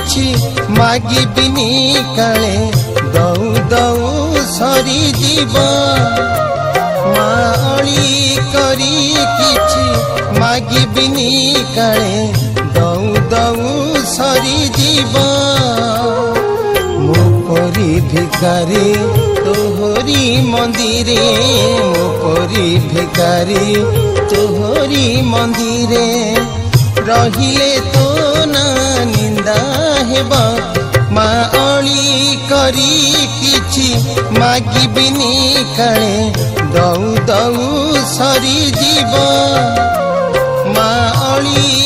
किछि मागिबिनी काले दऊ दऊ सरी जीव मा अली करी किछि मागिबिनी काले दऊ दऊ सरी जीव मोपरी भिकारी तोहरी मंदिरे मोपरी भिकारी तोहरी मंदिरे रहिले तो ना निंदा हेबा मा अली करी किछि मागिबिनी काले दऊ दऊ सरी जीव मा अली